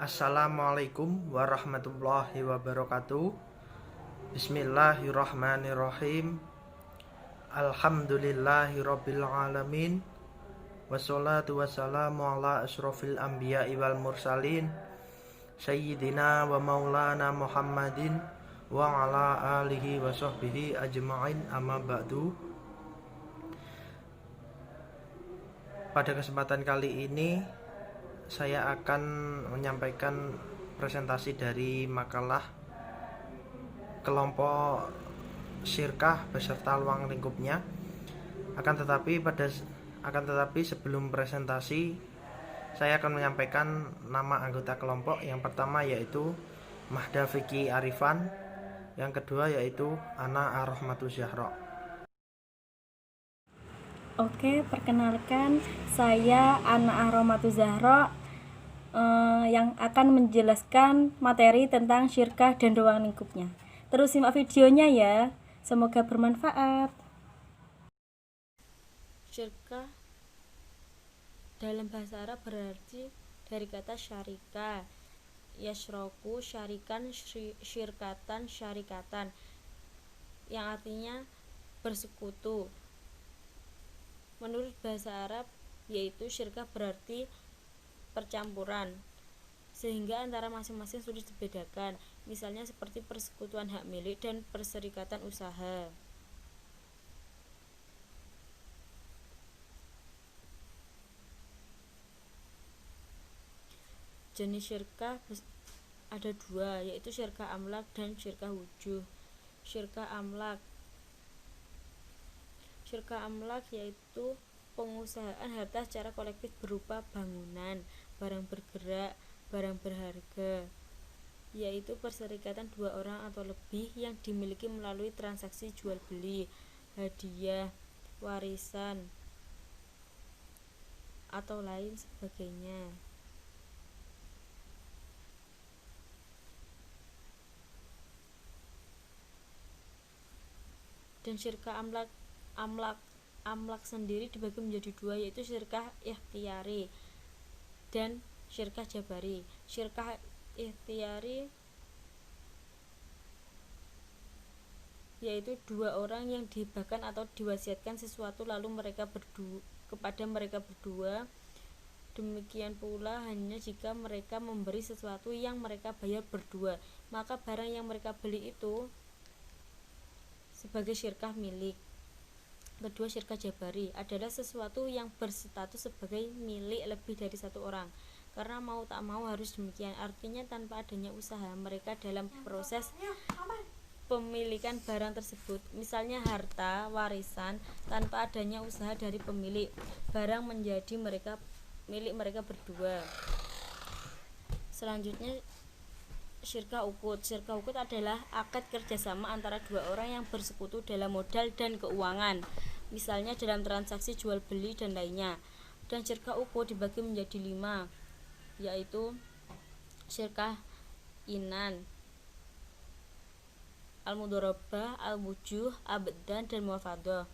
Assalamualaikum warahmatullahi wabarakatuh. Bismillahirrahmanirrahim. Alhamdulillahirabbil alamin. Wassalatu wassalamu ala asyrofil anbiya'i wal mursalin Sayyidina wa maulana Muhammadin wa ala alihi wa sahbihi ajma'in, amma ba'du. Pada kesempatan kali ini saya akan menyampaikan presentasi dari makalah kelompok syirkah beserta ruang lingkupnya. Akan tetapi sebelum presentasi, saya akan menyampaikan nama anggota kelompok. Yang pertama yaitu Mahda Vicky Arifan, yang kedua yaitu Ana Ar-Rahmatu Zahra. Oke, perkenalkan saya Ana Ar-Rahmatu Zahra yang akan menjelaskan materi tentang syirkah dan ruang lingkupnya. Terus simak videonya ya, semoga bermanfaat. Syirkah dalam bahasa Arab berarti dari kata syarika, yashroku, syarikan, syirkatan, syarikatan, yang artinya bersekutu. Menurut bahasa Arab, yaitu syirkah berarti percampuran, sehingga antara masing-masing sulit dibedakan, misalnya seperti persekutuan hak milik dan perserikatan usaha. Jenis syirkah ada dua, yaitu syirkah amlak dan syirkah wujuh. Syirkah amlak yaitu pengusahaan harta secara kolektif berupa bangunan, barang bergerak, barang berharga, yaitu perserikatan dua orang atau lebih yang dimiliki melalui transaksi jual beli, hadiah, warisan, atau lain sebagainya. Dan syirkah amlak sendiri dibagi menjadi dua, yaitu syirkah ikhtiyari dan syirkah jabari. Syirkah ikhtiyari yaitu dua orang yang dihibahkan atau diwasiatkan sesuatu lalu mereka berdua. Demikian pula hanya jika mereka memberi sesuatu yang mereka bayar berdua, maka barang yang mereka beli itu sebagai syirkah milik. Kedua, syirkah jabari adalah sesuatu yang berstatus sebagai milik lebih dari satu orang, karena mau tak mau harus demikian. Artinya tanpa adanya usaha mereka dalam proses pemilikan barang tersebut, misalnya harta warisan, tanpa adanya usaha dari pemilik, barang menjadi milik mereka berdua. Selanjutnya, syirkah ukut. Syirkah ukut adalah akad kerjasama antara dua orang yang bersekutu dalam modal dan keuangan, misalnya dalam transaksi jual beli dan lainnya. Dan syirkah ukut dibagi menjadi 5, yaitu syirkah inan, al-mudharabah, al-wujuh, abdan, dan muafadah.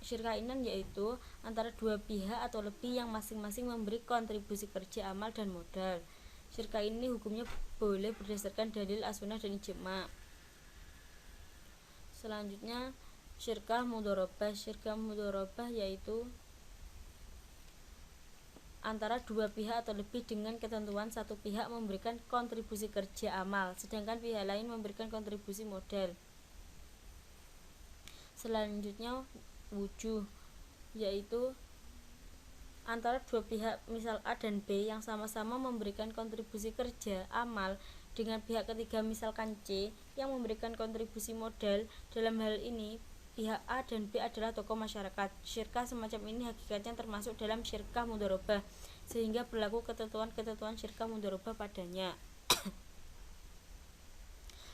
Syirkah inan yaitu antara dua pihak atau lebih yang masing-masing memberi kontribusi kerja, amal, dan modal. Syirkah ini hukumnya boleh berdasarkan dalil as-sunnah dan ijma'. Selanjutnya, syirkah mudharabah. Syirkah mudharabah yaitu antara dua pihak atau lebih dengan ketentuan satu pihak memberikan kontribusi kerja, amal, sedangkan pihak lain memberikan kontribusi modal. Selanjutnya, wujuh yaitu antara dua pihak, misal A dan B, yang sama-sama memberikan kontribusi kerja, amal, dengan pihak ketiga, misalkan C, yang memberikan kontribusi modal. Dalam hal ini, pihak A dan B adalah tokoh masyarakat. Syirkah semacam ini hakikatnya termasuk dalam syirkah mudharabah, sehingga berlaku ketentuan syirkah mudharabah padanya.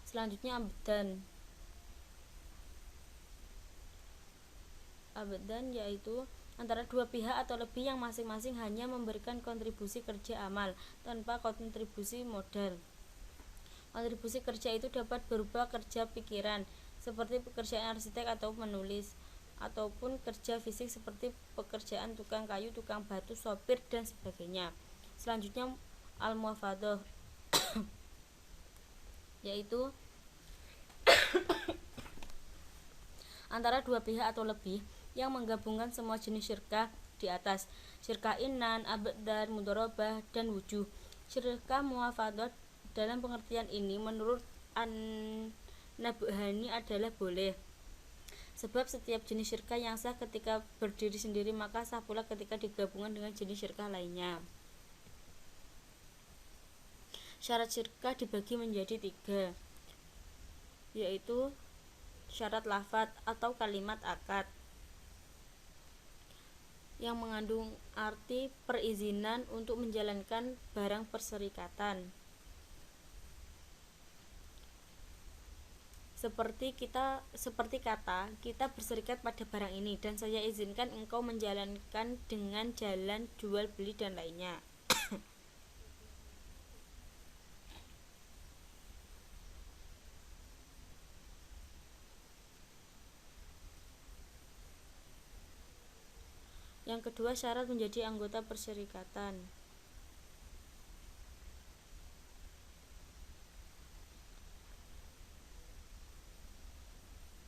Selanjutnya, abdan yaitu antara dua pihak atau lebih yang masing-masing hanya memberikan kontribusi kerja, amal, tanpa kontribusi modal. Kontribusi kerja itu dapat berupa kerja pikiran seperti pekerjaan arsitek atau menulis, ataupun kerja fisik seperti pekerjaan tukang kayu, tukang batu, sopir, dan sebagainya. Selanjutnya, al-muafadah, yaitu antara dua pihak atau lebih yang menggabungkan semua jenis syirkah di atas: syirkah inan, abdan, mudharabah, dan wujuh. Syirkah muafadah dalam pengertian ini menurut An-Nabhani adalah boleh, sebab setiap jenis syirkah yang sah ketika berdiri sendiri maka sah pula ketika digabungkan dengan jenis syirkah lainnya. Syarat syirkah dibagi menjadi 3, yaitu syarat lafadz atau kalimat akad yang mengandung arti perizinan untuk menjalankan barang perserikatan, seperti kata kita berserikat pada barang ini dan saya izinkan engkau menjalankan dengan jalan jual beli dan lainnya. Yang kedua, syarat menjadi anggota perserikatan,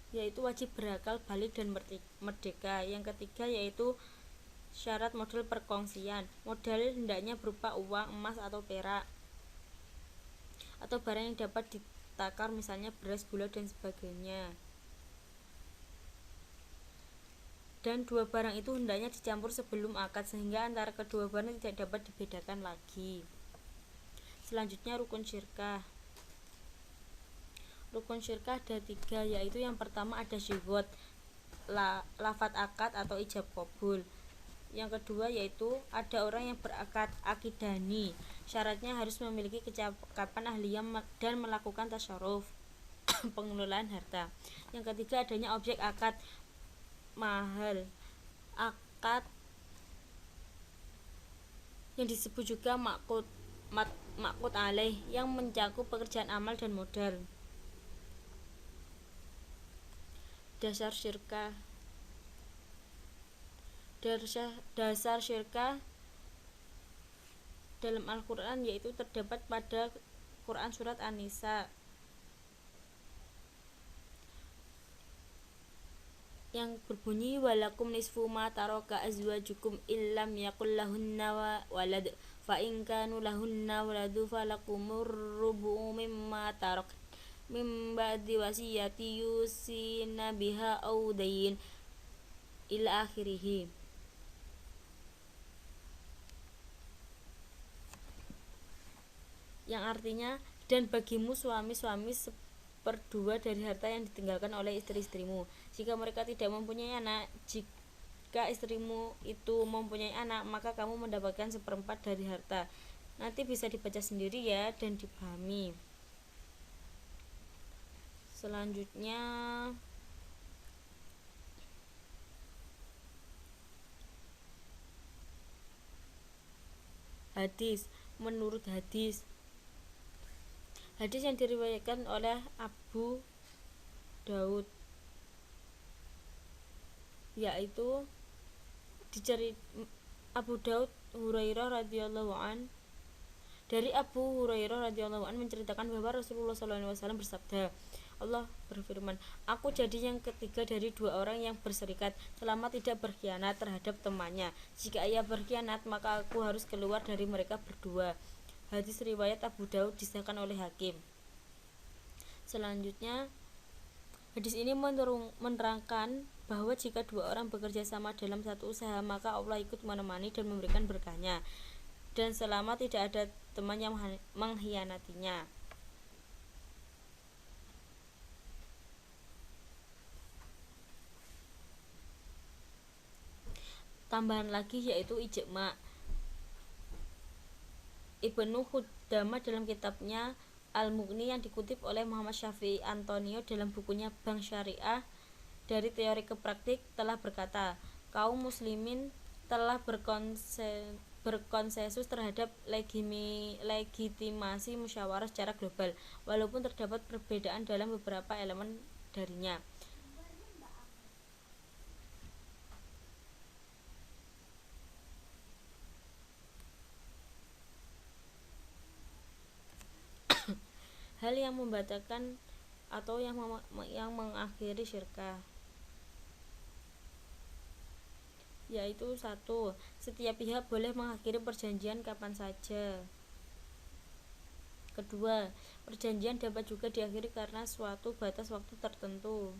yaitu wajib berakal balik dan merdeka. Yang ketiga yaitu syarat modal perkongsian. Modal hendaknya berupa uang, emas atau perak, atau barang yang dapat ditakar, misalnya beras, gula, dan sebagainya. Dan dua barang itu hendaknya dicampur sebelum akad sehingga antara kedua barang tidak dapat dibedakan lagi. Selanjutnya rukun syirkah. Rukun syirkah ada 3, yaitu yang pertama ada syighot, lafadz akad atau ijab qabul. Yang kedua yaitu ada orang yang berakad akidani, syaratnya harus memiliki kecakapan ahliyah dan melakukan tasyaruf pengelolaan harta. Yang ketiga adanya objek akad, mahal akad yang disebut juga maqud alaih, yang mencakup pekerjaan amal dan modal. Dasar syirkah. Dasar syirkah dalam Al-Quran yaitu terdapat pada Quran surat An-Nisa yang berbunyi walakum nisfu ma taraka azwajukum illam yakul lahunna walad fa in kanu lahunna waladu falakumur rubu'u mimma tarak mim ba'di wasiyati yusina biha aw dayn ila akhirih. Yang artinya, dan bagimu suami-suami seperdua dari harta yang ditinggalkan oleh istri-istrimu jika mereka tidak mempunyai anak. Jika istrimu itu mempunyai anak, maka kamu mendapatkan 1/4 dari harta. Nanti bisa dibaca sendiri ya dan dipahami. Selanjutnya hadis. Menurut hadis yang diriwayatkan oleh Abu Daud, yaitu Abu Daud Hurairah radhiyallahu an, dari Abu Hurairah radhiyallahu an menceritakan bahwa Rasulullah SAW bersabda, Allah berfirman, aku jadi yang ketiga dari 2 orang yang berserikat selama tidak berkhianat terhadap temannya. Jika ia berkhianat, maka aku harus keluar dari mereka berdua. Hadis riwayat Abu Daud disahkan oleh Hakim. Selanjutnya, hadis ini menerangkan bahwa jika 2 orang bekerja sama dalam satu usaha, maka Allah ikut menemani dan memberikan berkahnya, dan selama tidak ada teman yang mengkhianatinya. Tambahan lagi yaitu ijma. Ibnu Qudamah dalam kitabnya Al-Mughni yang dikutip oleh Muhammad Syafi'i Antonio dalam bukunya Bank Syariah dari teori ke praktik telah berkata, kaum muslimin telah berkonsensus terhadap legitimasi musyawarah secara global, walaupun terdapat perbedaan dalam beberapa elemen darinya. hal yang membatalkan atau yang mengakhiri syirkah, yaitu 1. Setiap pihak boleh mengakhiri perjanjian kapan saja. Kedua, perjanjian dapat juga diakhiri karena suatu batas waktu tertentu.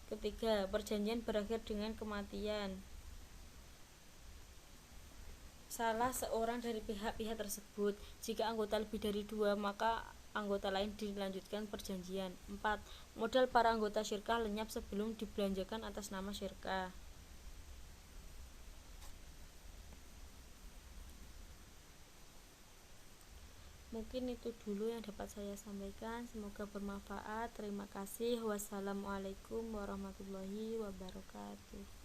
Ketiga, perjanjian berakhir dengan kematian salah seorang dari pihak-pihak tersebut. Jika anggota lebih dari 2, maka anggota lain dilanjutkan perjanjian. 4. Modal para anggota syirkah lenyap sebelum dibelanjakan atas nama syirkah. Mungkin itu dulu yang dapat saya sampaikan. Semoga bermanfaat. Terima kasih. Wassalamualaikum warahmatullahi wabarakatuh.